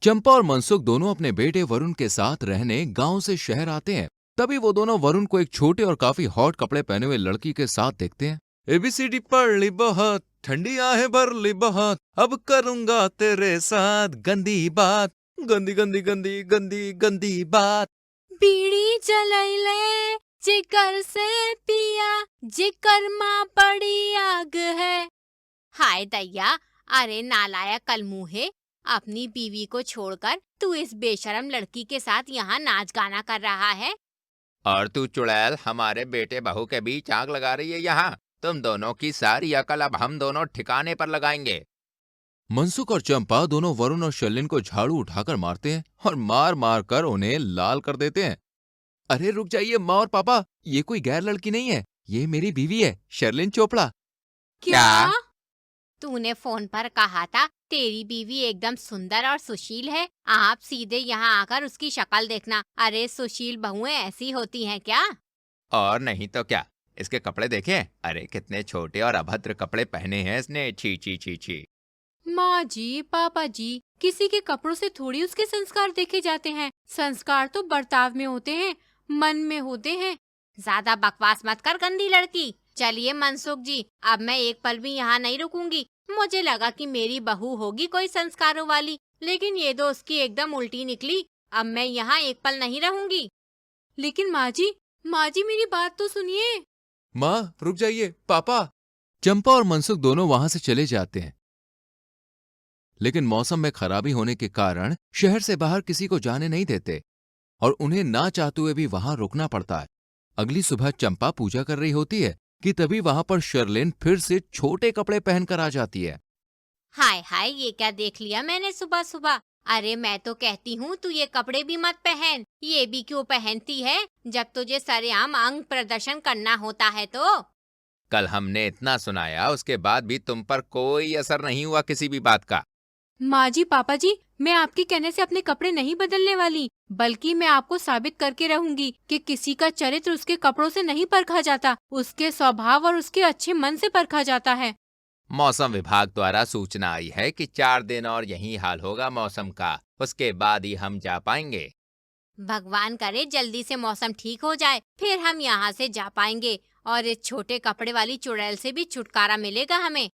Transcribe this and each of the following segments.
चंपा और मनसुख दोनों अपने बेटे वरुण के साथ रहने गांव से शहर आते हैं। तभी वो दोनों वरुण को एक छोटे और काफी हॉट कपड़े पहने हुए लड़की के साथ देखते हैं। एबीसीडी पढ़ ली बहुत, ठंडी आहें भर ली बहुत, अब करूंगा तेरे साथ गंदी बात, गंदी गंदी गंदी गंदी गंदी बात। बीड़ी जलैले जिगर से पिया, जिगर माँ बड़ी आग है। हाय दैया, अरे नालायक कलमुहे, अपनी बीवी को छोड़कर तू इस बेशरम लड़की के साथ यहाँ नाच गाना कर रहा है। और तू चुड़ैल हमारे बेटे बहू के बीच आग लगा रही है यहाँ। तुम दोनों की सारी अकल अब हम दोनों ठिकाने पर लगाएंगे। मनसुख और चंपा दोनों वरुण और शर्लिन को झाड़ू उठाकर मारते हैं और मार मार कर उन्हें लाल कर देते हैं। अरे रुक जाइए माँ और पापा, ये कोई गैर लड़की नहीं है, ये मेरी बीवी है शर्लिन चोपड़ा। क्या? तूने फोन पर कहा था तेरी बीवी एकदम सुंदर और सुशील है। आप सीधे यहाँ आकर उसकी शक्ल देखना। अरे सुशील बहुएं ऐसी होती हैं क्या? और नहीं तो क्या, इसके कपड़े देखे? अरे कितने छोटे और अभद्र कपड़े पहने हैं इसने। छी छी छी छी। माँ जी, पापा जी, किसी के कपड़ों से थोड़ी उसके संस्कार देखे जाते हैं। संस्कार तो बर्ताव में होते हैं, मन में होते हैं। ज्यादा बकवास मत कर गंदी लड़की। चलिए मनसुख जी, अब मैं एक पल भी यहाँ नहीं रुकूंगी। मुझे लगा कि मेरी बहू होगी कोई संस्कारों वाली, लेकिन ये तो उसकी एकदम उल्टी निकली। अब मैं यहाँ एक पल नहीं रहूंगी। लेकिन माँ जी मेरी बात तो सुनिए। माँ रुक जाइए पापा। चंपा और मनसुख दोनों वहां से चले जाते हैं, लेकिन मौसम में खराबी होने के कारण शहर से बाहर किसी को जाने नहीं देते और उन्हें ना चाहते हुए भी वहां रुकना पड़ता है। अगली सुबह चंपा पूजा कर रही होती है कि तभी वहां पर शर्लिन फिर से छोटे कपड़े पहनकर आ जाती है। हाय हाय, ये क्या देख लिया मैंने सुबह सुबह। अरे मैं तो कहती हूँ तू ये कपड़े भी मत पहन। ये भी क्यों पहनती है जब तुझे सरेआम अंग प्रदर्शन करना होता है तो। कल हमने इतना सुनाया, उसके बाद भी तुम पर कोई असर नहीं हुआ किसी भी बात का। माँ जी, पापा जी, मैं आपके कहने से अपने कपड़े नहीं बदलने वाली, बल्कि मैं आपको साबित करके रहूंगी कि किसी का चरित्र उसके कपड़ों से नहीं परखा जाता, उसके स्वभाव और उसके अच्छे मन से परखा जाता है। मौसम विभाग द्वारा सूचना आई है कि 4 दिन और यही हाल होगा मौसम का, उसके बाद ही हम जा पाएंगे। भगवान करे जल्दी से मौसम ठीक हो जाए, फिर हम यहाँ से जा पाएंगे और इस छोटे कपड़े वाली चुड़ैल से भी छुटकारा मिलेगा हमें।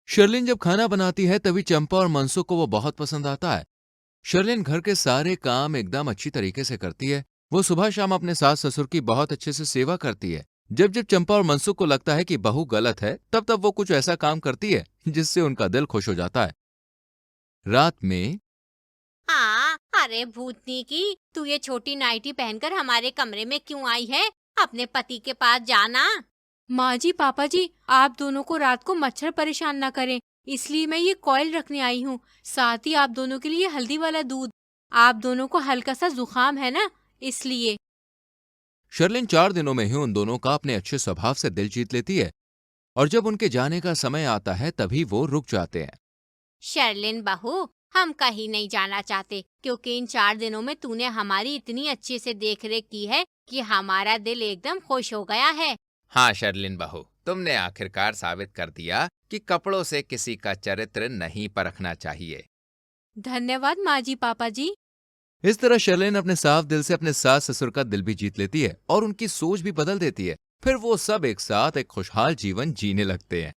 शर्लिन जब खाना बनाती है तभी चंपा और मनसुख को वो बहुत पसंद आता है। शर्लिन घर के सारे काम एकदम अच्छी तरीके से करती है। वो सुबह शाम अपने सास ससुर की बहुत अच्छे से सेवा करती है। जब जब चंपा और मनसुख को लगता है कि बहू गलत है, तब तब वो कुछ ऐसा काम करती है जिससे उनका दिल खुश हो जाता है। रात में हाँ, अरे भूतनी की, तू ये छोटी नाइटी पहनकर हमारे कमरे में क्यों आई है? अपने पति के पास जाना। माँ जी, पापा जी, आप दोनों को रात को मच्छर परेशान ना करें, इसलिए मैं ये कॉइल रखने आई हूँ। साथ ही आप दोनों के लिए हल्दी वाला दूध। आप दोनों को हल्का सा जुकाम है ना, इसलिए। शर्लिन 4 दिनों में ही उन दोनों का अपने अच्छे स्वभाव से दिल जीत लेती है और जब उनके जाने का समय आता है तभी वो रुक जाते हैं। शर्लिन बहू, हम कहीं नहीं जाना चाहते, क्योंकि इन 4 दिनों में तूने हमारी इतनी अच्छे से देखरेख की है कि हमारा दिल एकदम खुश हो गया है। हाँ शर्लिन बहू, तुमने आखिरकार साबित कर दिया कि कपड़ों से किसी का चरित्र नहीं परखना चाहिए। धन्यवाद माँ जी, पापा जी। इस तरह शर्लिन अपने साफ दिल से अपने सास ससुर का दिल भी जीत लेती है और उनकी सोच भी बदल देती है। फिर वो सब एक साथ एक खुशहाल जीवन जीने लगते हैं।